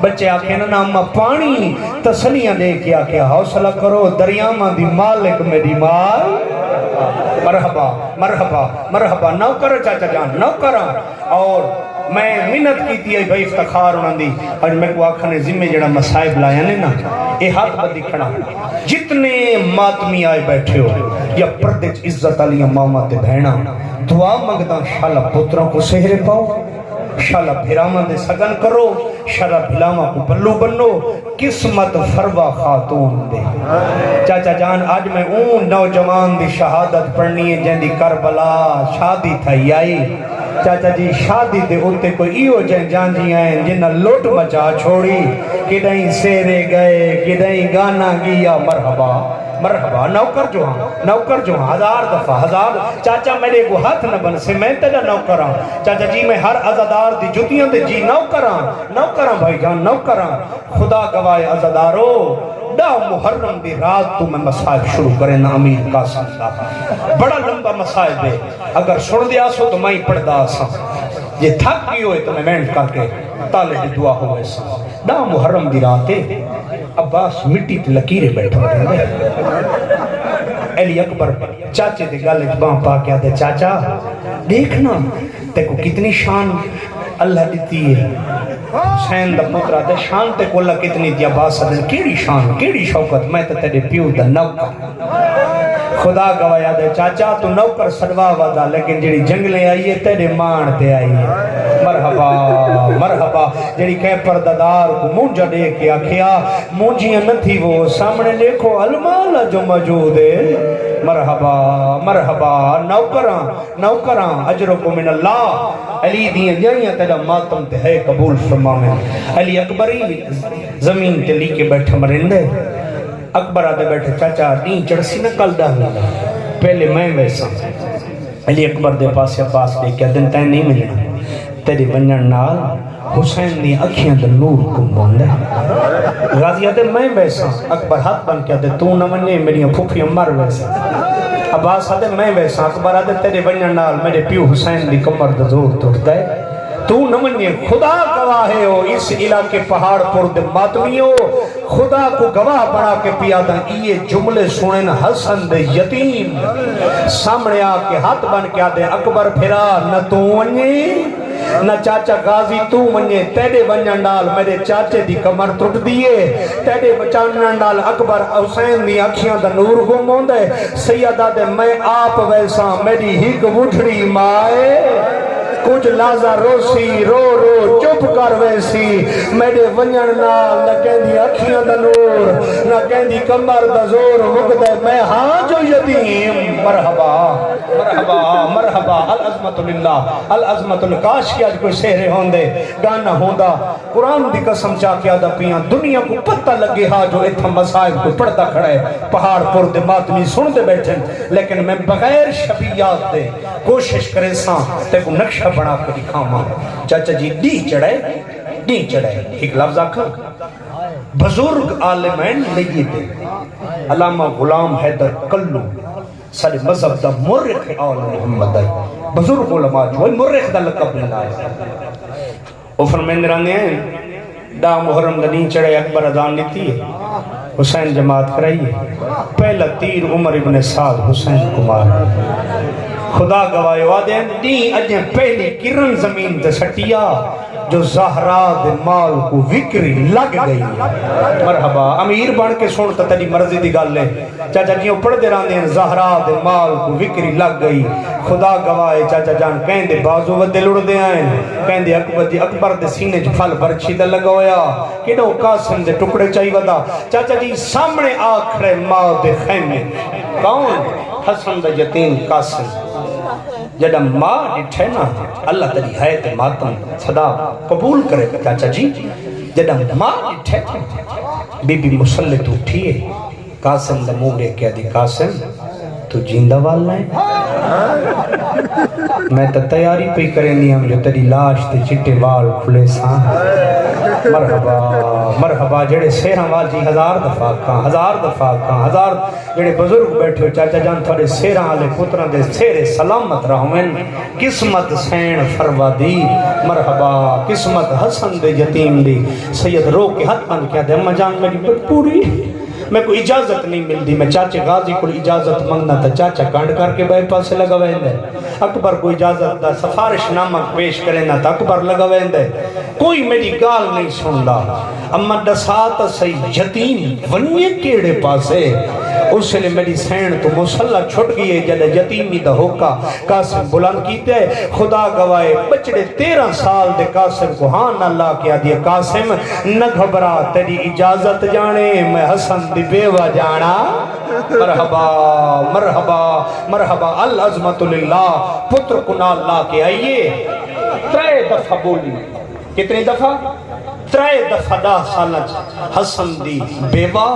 بچے آکھیں نا اما پانی تسلیاں دے کے آکھیں حوصلہ کرو دریامہ دی مالک میری مال مرحبا مرحبا مرحبا نوکر چاچا جان نوکر اور میں منت کی تھی بھائی افتخار انہوں دی اور میں کو آکھنے ذمہ جڑا مسائب لایا نے نا اے ہاتھ بدی کھڑا جتنے ماتمی آئے بیٹھے ہو یا پردچ عزت علی ماما تے بہنا دعا مگدہ شالا پتروں کو سہرے پاؤ شالا بھیراما دے سگن کرو شالا بھیلاما کو بلو بنو قسمت فروا خاتون دے چاچا جان آج میں اون نوجوان دی شہادت پڑھنی ہے جن دی کربلا شادی تھائی آئی چاچا جی شادی دے ہوتے کوئی ایو جان جی آئیں جنہ لوٹ مچا چھوڑی کدائیں سیرے گئے کدائیں گانا گیا مرحبا مرحبا نوکر جو ہاں ہزار دفعہ چاچا میرے کو ہاتھ نہ بن سے میں تیرا نوکراں چاچا جی میں ہر عزدار دی جتیاں دے جی نوکراں بھائی جان نوکراں خدا گواہ عزدارو دا محرم دی رات تو میں مسائب شروع کریں نا امیر قاسم صاحب بڑا لمبا مسائب ہے اگر سن دیا سو تو میں ہی پڑھ دا سا یہ تھک گئی ہوئے تو میں مینٹ کر کے تالے دی دعا ہوئے سا دا محرم دی رات ہے عباس مٹی تے لکیرے بیٹھا رہے علی اکبر چاچے دے گالے باں پا کے آدھے چاچا دیکھنا تے کو کتنی شان اللہ دیتی ہے حسین دا پترہ دے شان تے کو اللہ کتنی دیا عباس دے کیڑی شان کیڑی شوکت میں تے تیرے پیو دا نوکر خدا گوایا دے چاچا تو نوکر سڑوا ودا لیکن جڑی جنگلیں آئیے تیرے مان تے آئیے مرحبا مرحبا جڑی کہہ پردادار کو مونجا دے کے آکھیا مونجیاں نہ تھی وہ سامنے دیکھو المالا جو موجود ہے مرحبا مرحبا نوکراں اجرکم من اللہ علی دیاں جائیاں تیرا ماتم تے ہے قبول فرما میں علی اکبری زمین تے لی کے بیٹھا مرندے اکبر آدھے بیٹھے چاچا دین چڑسی نہ کل دا ہوں پہلے میں ویسا علی اکبر دے پاس عباس دے کیا دن تین نہیں ملنا تیری ونجن نال حسین دی اکھیاں دے نور کم بوندے غازی آدھے میں ویسا اکبر ہاتھ بن کیا دے تو نہ ونجے میری پھوپھی مر ویسا عباس آدھے میں ویسا اکبر آدھے تیرے ونجن نال میرے پیو حسین دی کمر دے زور ٹوٹ دے تو نہ منیے خدا گواہ ہو اس علاقے پہاڑ پر دے ماتمیوں خدا کو گواہ بنا کے پیادا یہ جملے سنن حسن دے یتیم سامنے آ کے ہاتھ بن کے آدھے اکبر پھرا نہ تو ونجے نہ چاچا غازی تو ونجے تیرے ونجن نال میرے چاچے دی کمر ٹوٹ دیے تیرے بچانن نال اکبر حسین دی اکھیاں دا نور گم ہوندے سیدہ دے میں آپ ویسا میری ہک وٹھڑی مائے کچھ لازا روسی رو رو چپ کر ویسی میرے ونجن نال نہ کہندی اکھیاں دا نور نہ کہندی کمر دا زور مقدے میں ہاں جو یتیم مرحبا مرحبا مرحبا العظمت للہ العظمت کاش کی آج کوئی سہرے ہوندے گانا ہوندا قرآن دی قسم چاہ کے آدھا پیاں دنیا کو پتہ لگے ہاں جو اتھا مسائل کو پڑھتا کھڑے پہاڑ پر دے ماتمی سن دے بیٹھیں لیکن میں بغیر شبیات دے کوشش کرے ساں تے کو نقشہ بنا کے دکھاواں چاچا جی ڈی چڑھے ایک لفظ آکھا بزرگ عالمین لیتے علامہ غلام حیدر کلو سارے مذہب دا مرخ آل محمد آئی بزرگ علماء جو مرخ دا لقب لینا ہے وہ فرمین رانے ہیں دا محرم دا نہیں چڑھے اکبر ادان لیتی ہے حسین جماعت کرائیے پہلا تیر عمر ابن سعد حسین کمار خدا گواہ وعدے دی اجیں پہلی کرن زمین تے سٹیا جو زہرا دے مال کو وکری لگ گئی مرحبا امیر بن کے سنتا تیری مرضی دی گل ہے چاچا جیوں پڑھ دے راندے ہیں زہرا دے مال کو وکری لگ گئی خدا گواہ چاچا جان کہیں دے بازو ودے لڑ دے آئیں کہیں دے اکبر دے سینے جو پھل برچی دے لگا ہویا کیڑو قاسم دے ٹکڑے چاہی ودا چاچا جی سامنے آکھرے ماں دے خیمے کون حسن دا یتیم قاسم جڑا ماں ڈٹھے نا اللہ تری حیت ماتم صدا قبول کرے چاچا جی جڑا ماں ڈٹھے بی بی مسلط اٹھیے قاسم دا موڑے کیا دی قاسم تو جیندہ والا ہے میں تا تیاری پہ کریں نہیں جو تری لاش تے چٹے وال کھلے ساں مرحبا مرحبا جڑے سیرہ واجی ہزار دفعہ کہاں ہزار جڑے بزرگ بیٹھے ہو چاچا جان تھوڑے سیرہ والے پتران دے سیرے سلامت رہویں قسمت سین فروا دی مرحبا قسمت حسن دے یتیم دی سید رو کے حد من کیا دے اماں جان میری پوری میں کوئی اجازت نہیں ملتی میں چاچے غازی کو اجازت منگنا تھا چاچا کانڈ کر کے بے پاسے لگا ویندے اکبر کو اجازت دا سفارش نامہ پیش کرنا تھا اکبر لگا ویندے کوئی میری گال نہیں سندا اما دسات سی یتیم ونیے کیڑے پاسے اس لئے میری سین تو مسلح چھٹ گئی ہے جدے یتیمی دا ہوکا قاسم بلند کیتے خدا گوائے بچڑے 13 سال دے قاسم کو ہاں نہ لا کیا دیا قاسم نہ گھبرا تیری اجازت جانے میں حسن دی بیوہ جانا مرحبا مرحبا مرحبا العظمت للہ پتر کنا لا کے آئیے 3 دفعہ بولی کتنی دفعہ 3 دفعہ 10 سالہ حسن دی بیوہ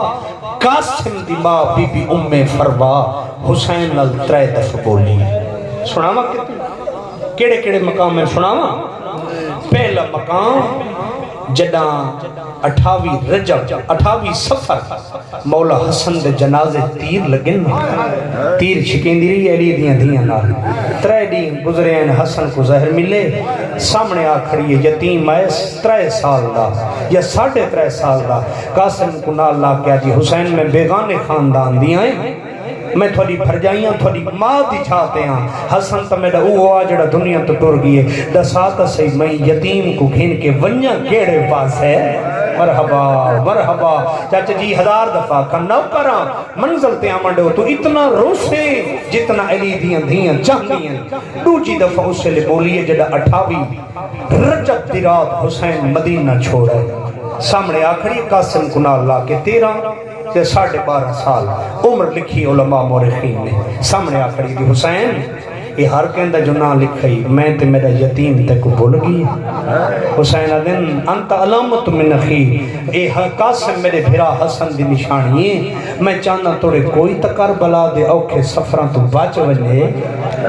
قاسم دی ماں بی بی ام فروا حسین ال 3 دفعہ بولی سناوا کتنی کیڑے کیڑے مقام میں سناوا پہلا مقام جدہ 28 رجب 28 سفر مولا حسن دے جنازے تیر لگن تیر چھکین دی رہی علی دیاں دیاں نال 3 دن گزرے ہیں حسن کو زہر ملے سامنے آ کھڑی ہے یتیم ہے 3 سال دا یا 3.5 سال دا قاسم کو نال لا کیا جی حسین میں بیگانے خاندان دیاں ہیں میں تھوڑی بھرجائیاں تھوڑی ماں دی چاہتے ہیں حسن تا میرا اوہ آجڑا دنیا تو ٹور گئی ہے دساتا سے میں یتیم کو گھن کے ونیا کیڑے پاس ہے مرحبا مرحبا چاچا جی 1000 دفعہ کا نو کراں منزل تے آمنڈے ہو تو اتنا روسے جتنا علی دیاں دیاں چاہتیاں دوجی دفعہ اس سے لے بولیے جڑا 28 رجب دی رات حسین مدینہ چھوڑے سامنے آکھڑی قاسم کنال لا کے 13 سے 12.5 سال عمر لکھی علماء مورخین نے سامنے آکھڑی دی حسین یہ ہر کہندہ جو نہ لکھئی میں تے میرا یتیم تے کو بھول گئی حسین دن انت علامت من اخی اے قاسم میرے بھرا حسن دی نشانی ہے میں چاہنا توڑے کوئی تکر بلا دے اوکھے سفران تو بچ ونے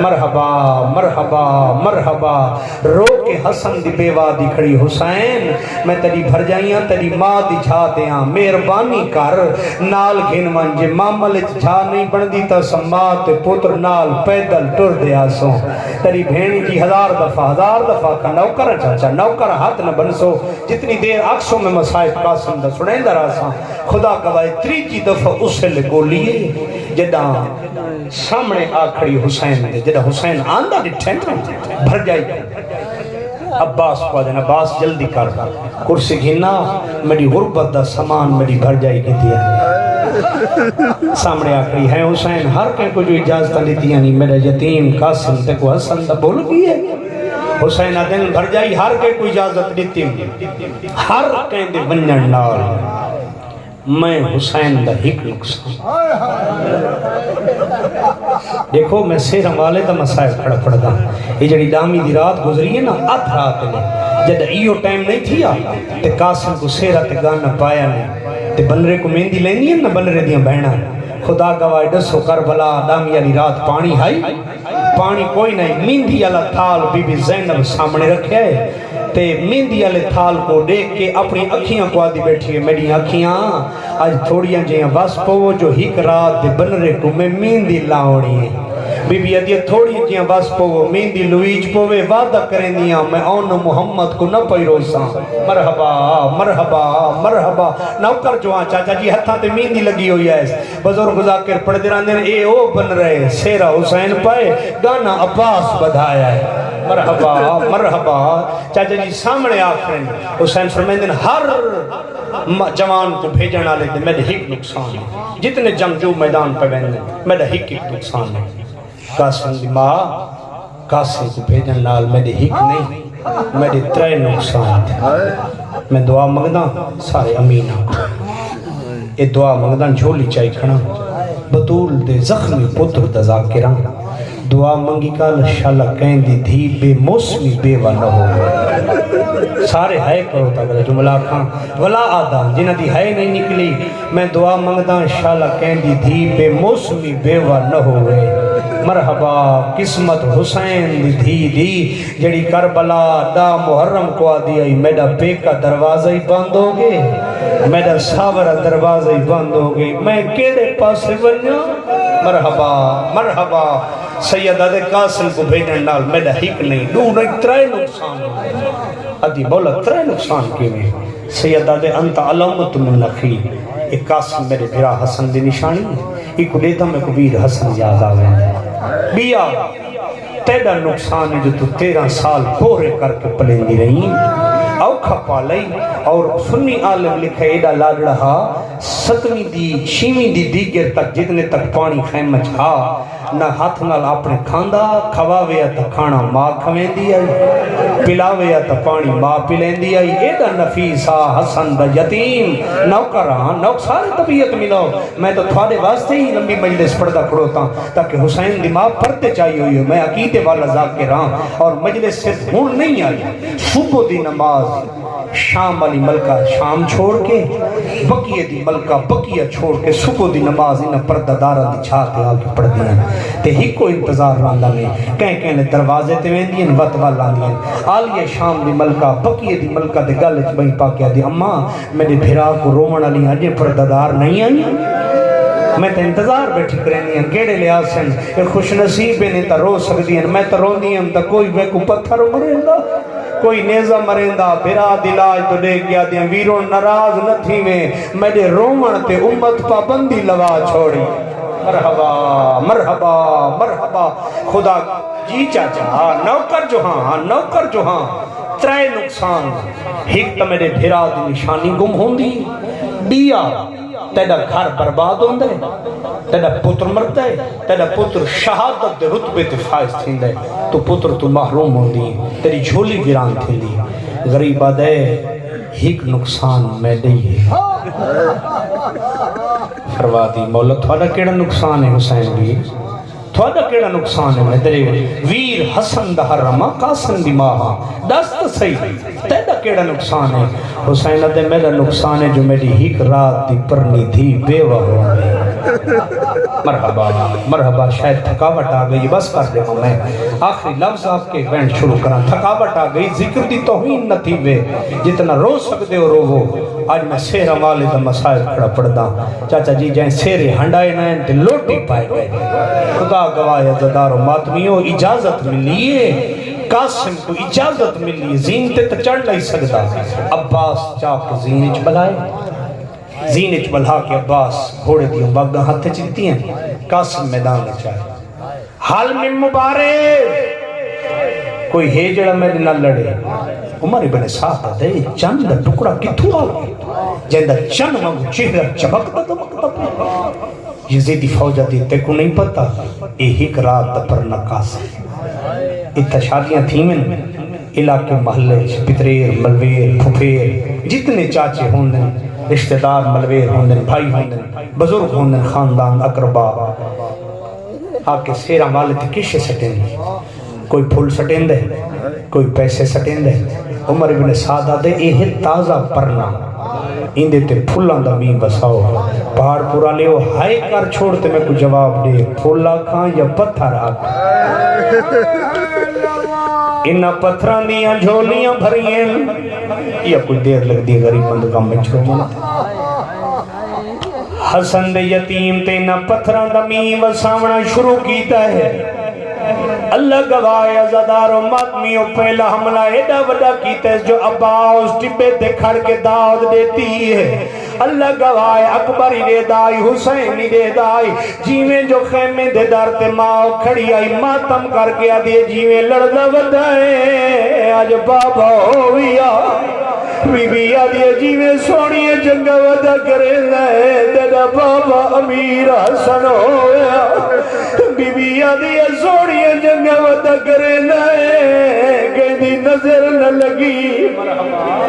مرحبا مرحبا مرحبا رو کے حسن دی بیوہ دی کھڑی حسین میں تیری بھر جائیاں تیری ماں دی جھا دیاں مہربانی کر نال گھن منجے ماملچ جھا نہیں بندی تا سمات پتر نال پیدل ٹر دے آسوں تیری بھینی جی ہزار دفعہ کا نوکر چاچا نوکر ہاتھ نہ بنسو جتنی دیر آکسوں میں مسائب قاسم دا سنیں در آساں خدا گواہ تریجی دفعہ اسے لگو لیے جدہ سامنے آکھڑی حسین دے جدہ حسین آندہ ڈٹھیں بھر جائی عباس کو دن عباس جلدی کر کرسی گھنا میری غربت دا سامان میری بھر جائی کی دیا سامنے آکھڑی ہے حسین ہر کہیں کو جو اجازت لیتی یعنی میرا یتیم قاسم تے کو حسن دا بول گئی ہے حسین دن بھر جائی ہر کہیں کو اجازت لیتی ہر کہیں دے ونجن نال میں حسین دا ہک نقصان دیکھو میں سیرم والے دا مسائل کھڑا پڑ دا یہ جڑی دامی دی رات گزری ہے نا آدھ رات نے جد ایو ٹائم نہیں تھیا تے قاسم کو سیرہ تے گانا پایا نہیں تے بنرے کو مہندی لینی ہے نا بنرے دیاں بہنا خدا گواہ ڈسو کربلا دامی علی رات پانی ہائی پانی کوئی نہیں مہندی اللہ تھال بی بی زینب سامنے رکھے ہے تے مہندی والے تھال کو دیکھ کے اپنی اکھیاں کو آدھی بیٹھی ہے میری اکھیاں آج تھوڑیاں جیاں بس پو جو ہک رات دے بنرے کو میں مہندی لاؤڑی ہے بی بی ادیہ تھوڑی جیاں بس پو مہندی لویج پوے وعدہ کریں دیاں میں اون محمد کو نہ پئی روساں مرحبا مرحبا مرحبا نوکر جوان چاچا جی ہتھاں تے مہندی لگی ہوئی ہے بزرگ ذاکر پڑھ دیران دین اے او بن رہے سیرہ حسین پائے گانا عباس بدھایا ہے مرحبا مرحبا چاچا جی سامنے آخرین حسین فرمائیں دن ہر جوان کو بھیجن آلے دے میرے ہک نقصان ہے جتنے جنگجو میدان پہ بہن دیں میرے ہک نقصان ہے قاسم دی ماں قاسم کو بھیجن لال میرے ہک نہیں میرے ترے نقصان تھے میں دعا مگدہ سارے امینہ کو یہ دعا مگدہ جھولی چاہی کھڑا بطول دے زخمی پتر دا ذاکران دعا منگی کال شالہ کہیں دی دھی بے موسمی بیوہ نہ ہو سارے ہائے کرو تا گلے جملہ کھاں ولا آدھا جنہ دی ہائے نہیں نکلی میں دعا منگدہ شالہ کہیں دی دھی بے موسمی بیوہ نہ ہوئے مرحبا قسمت حسین دی دھی دی جڑی کربلا دا محرم کو آدھی آئی میڈا پیکا دروازہ ہی بند ہو گے میڈا ساورہ دروازہ ہی بند ہو گے میں کیڑے پاسے بنیا مرحبا مرحبا سیدہ دے قاسم کو بھیجن نال میڈا ہک نہیں دو نہیں ترائے نقصان ادھی بولا ترائے نقصان کیوں میں سیدہ دے انت علامت من نخی ایک قاسم میرے بھرا حسن دی نشانی ایک دیتا میں کبیر حسن یاد آوے بیا تیڑا نقصان ہے جو تو 13 سال پورے کر کے پلیں گی رہی اوکھا پالائی اور سنی عالم لکھے ایڈا لاڑ رہا 7ویں دی 6ویں دی دیگر تک جتنے تک پانی خیمہ چھا نہ ہاتھ نال اپنے کھاندہ کھواوے تا کھانا ماں کھویں دی آئی پلاوے تا پانی ماں پلیں دی آئی ایڈا نفیسہ حسن دا یتیم نوکران نوک سارے طبیعت ملاؤ میں تو تھوڑے واسطے ہی لمبی مجلس پڑھتا کھڑوتا تاکہ حسین دماغ پڑھتے چاہیے ہوئی میں عقیدے والا ذاکران اور مجلس سے بھول نہیں آئی صبح دی نماز شام والی ملکہ شام چھوڑ کے بقیہ دی ملکہ بقیہ چھوڑ کے صبح دی نماز انہیں پردہ دارہ دی چھاتے آ کے پڑھ دیا تے ہی کو انتظار راندہ میں کہیں کہیں دروازے تے میں دین وط والا دین آلیہ شام دی ملکہ بقیہ دی ملکہ دے گالچ بہی پاکیا دی اماں میرے بھرا کو رومن علی اجے پردہ دار نہیں آئی میں تے انتظار بیٹھی کرینی ہیں کیڑے لحاظ سے یہ خوش نصیب نہیں تا رو سکتی ہیں میں تا رو دی ہم تا کوئی بے کو پتھر مریندا کوئی نیزہ مریندا بھرا دلاج تو دے گیا دیا ویروں ناراض نہ تھی میں دے رومن تے امت پابندی لگا چھوڑی مرحبا مرحبا مرحبا خدا جی چاچا نوکر جو ہاں نوکر جو ہاں ترائے نقصان ہک تا میرے بھرا دی نشانی گم ہوں دی بیا تیڑا گھر برباد ہوندے تیڑا پتر مرتا ہے تیڑا پتر شہادت دے رتبے تے فائز تھین دے تو پتر تو محروم ہوندی تیری جھولی گران تھین دی غریبہ دے ہک نقصان میں نہیں ہے فروا دی مولا تھوڑا کیڑا نقصان ہے حسین بھی تھوڑا کیڑا نقصان ہے تیرے ویر حسن دا حرما قاسم دی ماہا دست صحیح تیرا کیڑا نقصان ہے حسین دے میرا نقصان ہے جو میری ہیک رات دی پرنی تھی بیوہ ہو مرحبا مرحبا شاید تھکاوٹ آ گئی بس کر دے ہوں میں آخری لفظ آپ کے بینڈ شروع کرا تھکاوٹ آ گئی ذکر دی توہین نہ تھی وے جتنا رو سکتے ہو رو وہ آج میں سیرہ والے دا مسائل کھڑا پڑھدا چاچا جی جائیں سیرے ہنڈائے نائیں تے لوٹی پائے گئے خدا گواہ عزدار و ماتمیوں اجازت ملیے قاسم کو اجازت ملی زین تے تو چڑھ نہیں سکتا عباس چاک زینچ بلائے زینچ بلہا کے عباس گھوڑے دیوں باگاں ہاتھ چلتی ہیں قاسم میدان میں چاہے حال میں مبارک کوئی ہے جڑا میرے نہ لڑے عمر ابن سعد دے چند ٹکڑا کتھو آ جیندہ چند مانگو چہرہ چمکتا دمکتا یزیدی فوجہ دیتے کو نہیں پتا ایک رات پر قاسم اتھا شادیاں تھیں میں علاقے محلے پتریر ملویر پھپیر جتنے چاچے ہوندن رشتہ دار ملویر ہوندن بھائی ہوندن بزرگ ہوندن خاندان اقربا آکے سیرہ والے تھے کشے سٹیں دے کوئی پھول سٹیں دے کوئی پیسے سٹیں دے عمر ابن سعد دے یہ تازہ پرنا اندے تے پھولاں دا مین بساؤ پہاڑ پورا لے ہائے کر چھوڑتے میں کو جواب دے پھولا کھان یا پتھر آکھ انہا پتھران دیاں جھولیاں بھریں یا کوئی دیر لگ دی غریب بندگاں میں چھوڑ ملتا حسن دے یتیم تے انہا پتھران دا مین بساونا شروع کیتا ہے اللہ گواہ عزادار و ماتمیوں پہلا حملہ ایڈا وڈا کیتا ہے جو عباس ٹبے دے کھڑ کے دعوت دیتی ہے اللہ گواہ اکبری دے دائی حسینی دے دائی جیویں جو خیمے دے در تے ماں کھڑی آئی ماتم کر کے آدھے جیویں لڑنا ودائے آج بابا ہویا بی بی آدھے جیویں سونی جنگا ودا کرے لائے دیدہ بابا امیر حسن ہویا بی بی آدھے سونی جنگا ودا کرے لائے گیدی نظر نہ لگی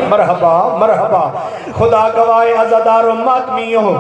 مرحبا مرحبا خدا گواہ عزادار و ماتمیوں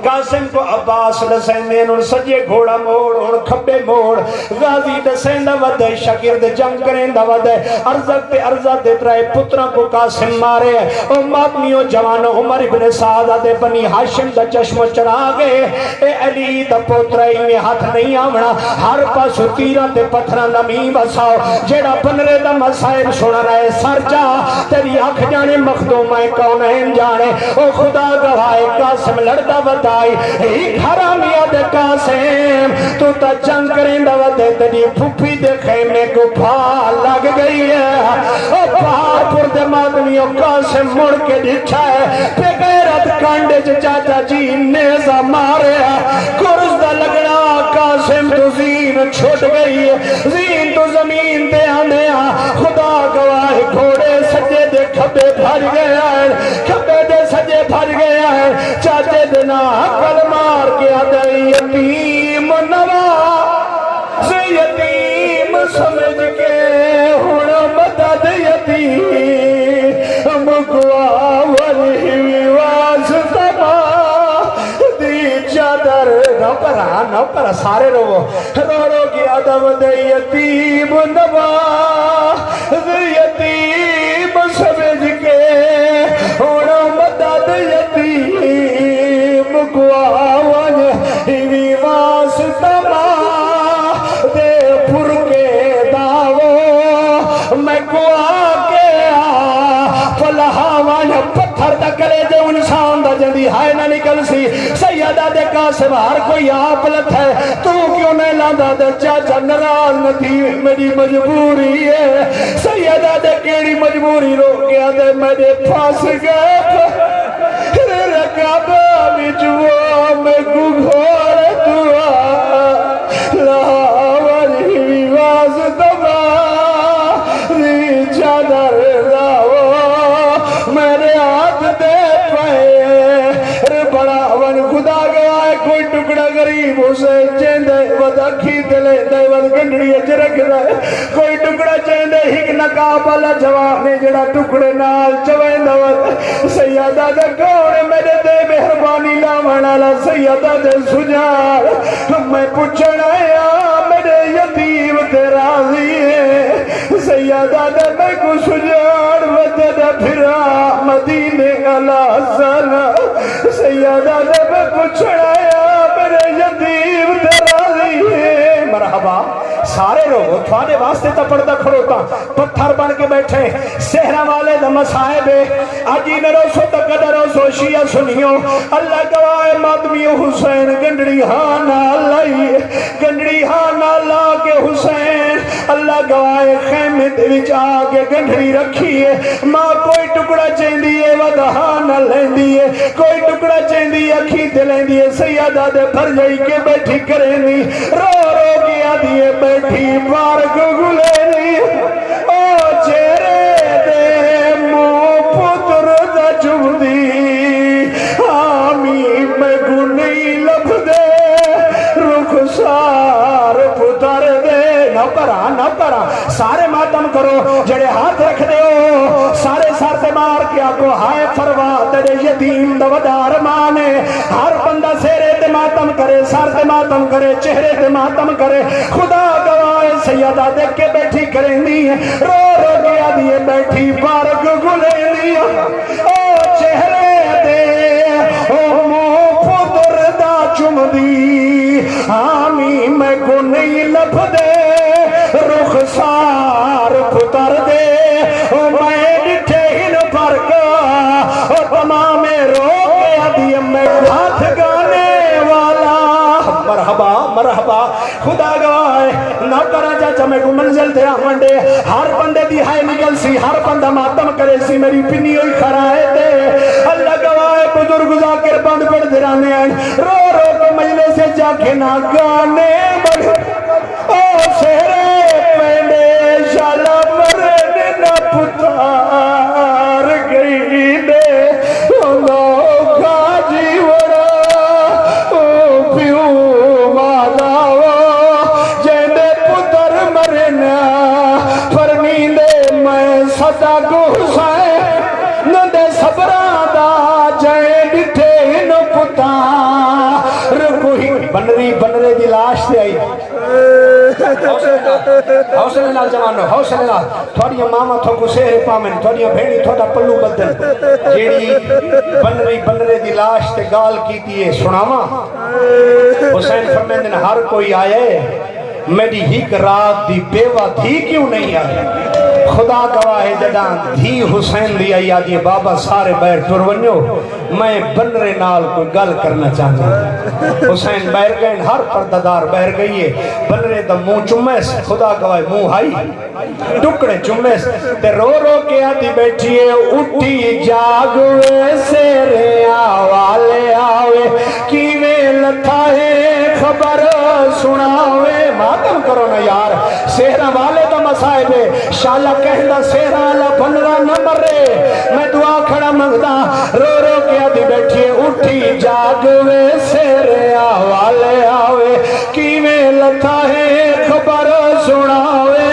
قاسم کو عباس لسیندین اور سجے گھوڑا موڑ اور کھبے موڑ غازی دسیندہ ودے شکرد جنگ کریندہ ودے ارزق تے ارزہ دے ترائے پترہ کو قاسم مارے اور ماتمیوں جوانوں عمر ابن سعد دے بنی حاشم دا چشم چڑھا گئے اے علی دا پترائی میں ہاتھ نہیں آمنا ہر پاس تیرہ تے پتھرہ نمی بساؤ جیڑا بنرے دا مسائب سونا رہے سر جا تیری آنکھ جانے مخدومائے کونین جانے او خدا گواہ قاسم لڑتا بتائی ایک حرامیہ دے قاسم تو تا جنگ کریں دا ودے تیری پھوپی دے خیمے کو پھا لگ گئی ہے او پھا پر دے مادمیوں قاسم مڑ کے ڈھچا ہے پہ غیرت کانڈے چاچا جی نیزہ مارے کرز دا لگنا قاسم تو زین چھوٹ گئی ہے زین تو زمین دے آنے خدا گواہ گھوڑے سجے دے کھبے بھر گیا ہے کھبے دے سجے بھر گیا ہے چاچے دینا کل مار کے آدھے یتیم نواز یتیم سمجھ کے ہونا مدد یتیم مکوا ولی واسطہ دی چادر نو پر سارے رو رو کی آدم دے یتیم نواز یتیم سمجھ کے ہونا مدد یتیم مکوا ولی واسطہ دے پھر کے داو میں کوا کے فلہاوان پتھر تکلے جو انسان دا جندی ہائے نہ نکل سی سیدہ دے قاسم ہر کوئی آپ لت ہے تو کیوں نہیں لاندہ دے چاچا نراز نہ تھی میری مجبوری ہے سیدہ دے کیڑی مجبوری رو گیا دے میرے پاس گئے رکابہ بچوا میں کو گھوڑ دعا لاوری واز دبا ری چادر لاو میرے ہاتھ دے پائے بڑا ون خدا گیا ہے کوئی ٹکڑا غریب اسے چیندے ودا کھیتے لے دے ود گنڈڑی اجرک رہے کوئی ٹکڑا چیندے ہک نقابالا جوانے جڑا ٹکڑے نال چویندہ ود سیدہ دے کوڑے میرے دے مہربانی لاوانا لا سیدہ دے سجار میں پوچھنا یا سیدہ نے میں کو سجاڑ وطن پھرا مدینے علا سانا سیدہ نے میں کو چھڑایا میرے یتیم تراضی ہے مرحبا سارے لوگ تھوانے واسطے تا پردہ کھڑوتا پتھر بن کے بیٹھے سہرہ والے دا مصائب آجی میں روسو تا قدر روسو شیعہ سنیوں اللہ گواہ مادمیو حسین گنڈڑی ہانا لائی گنڈڑی ہانا لا کے حسین اللہ گواہ خیمے دے وچ آگے گنڈڑی رکھی ہے ماں کوئی ٹکڑا چیندی ہے ودہانا لیندی ہے کوئی ٹکڑا چیندی اکھی تے لیندی ہے سیدہ دے بھر جائی کے بیٹھی کرینی رو رو گیا دیئے بیٹھی بارک گلینی او چہرے دے مو پتر دا چودی آمی میں گنی لب دے رخسار پتر دے نہ پرا سارے ماتم کرو جڑے ہاتھ رکھ دے ہو سارے سار سے مار کے آگو ہائے فروا تیرے یتیم دوادار مانے ہر بندہ سیرے تے ماتم کرے سار تے ماتم کرے چہرے تے ماتم کرے خدا گواہ سیدہ دیکھ کے بیٹھی کریں دی رو رو گیا دیئے بیٹھی بارک گلے دیا او چہرے دے او مو پتر دا چم دی آمی میں کو نہیں لب دے رخسار پتر دے او میں ڈٹھے ہی نہ پرکا اور تمام رو گیا دیئے میں ہاتھ گانے والا مرحبا مرحبا خدا گواہ نہ کرا چاچا میں کو منزل دے آمنڈے ہر بندے دی ہائے نکل سی ہر بندہ ماتم کرے سی میری پنی ہوئی کھرائے دے اللہ گواہ بزرگ ذاکر بند پڑ درانے آئیں رو رو کے مجلے سے جا کے نہ گانے بڑھ او سہرے پہنے شالا مرنے نہ پتار گئی دے لوگا جیورا او پیو مالاو جیندے پتر مرنا فرمی دے میں صدا کو حسین نندے صبران دا جائے ڈٹھے نو پتار کوئی بنرے دی لاش دے آئی حوصلے نال جوانو حوصلے نال تھوڑیاں ماما تھو کو سہرے پامن تھوڑیاں بھیڑی تھوڑا پلو بدل جیڑی بنرے دی لاش تے گال کی دیئے سناما حسین فرمیندن ہر کوئی آئے میری ہیک رات دی بیوہ تھی کیوں نہیں آئے خدا گواہ جدان دھی حسین دی آئی آدھی بابا سارے بیر ٹرونیو میں بنرے نال کوئی گل کرنا چاہتا حسین بیر گئے ہر پرددار بیر گئیے بنرے دا موں چمیس خدا گواہ موں ہائی ٹکڑے چمیس تے رو رو کے آدھی بیٹھیے اٹھی جاگوے سیرے آوالے آوے کیویں لتھا ہے خبر سناوے ماتم کرو نا یار سہرہ والے دا مسائب ہے شالا کہندہ سہرہ اللہ بنرہ نہ مرے میں دعا کھڑا مانگدا رو رو کے آدھی بیٹھیے اٹھی جاگوے سہرے آوالے آوے کیویں لتھا ہے خبر سناوے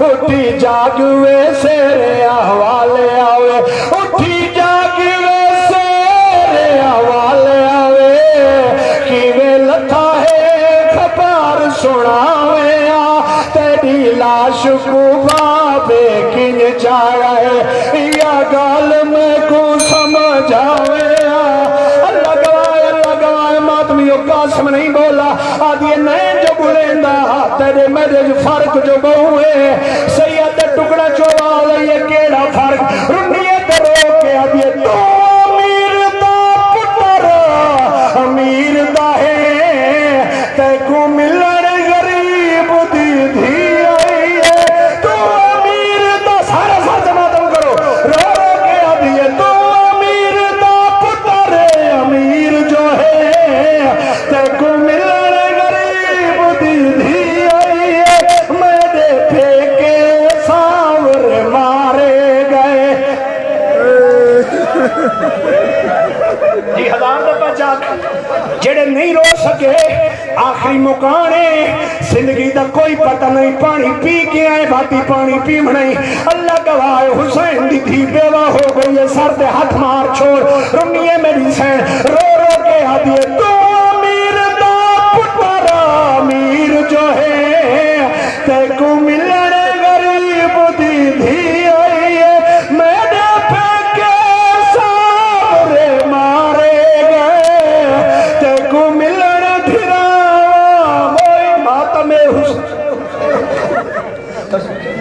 اٹھی جاگوے سہرے آوالے آوے اٹھی جاگوے سہرے آوالے آوے کیویں لتھا ہے خبر سناوے تیری لاش کو بابے کنج چاہے یا گال میں کو سمجھاوے اللہ گواہ ماتمیوں قاسم نہیں بولا آدھی نئے جو بلندہ تیرے میرے جو فرق جو بہوئے سید ٹکڑا چوبا لئے کیڑا فرق رنیے درو کے آدھی تو امیر دا پتر امیر دا ہے تے کو ملن غریب دی دھی آئی ہے تو امیر دا سارا ساتھ ماتم کرو رو رو کے آدھی ہے تو امیر دا پتر امیر جو ہے تے کو ملن غریب دی دھی آئی ہے میرے پھیکے ساور مارے گئے جی ہزار دفعہ جاگ جڑے نہیں رو سکے آخری مکانے زندگی دا کوئی پتہ نہیں پانی پی کے آئے بھاتی پانی پی نہیں اللہ گواہ حسین دی تھی بیوہ ہو گئی ہے سر دے ہاتھ مار چھوڑ رمیے میری سین رو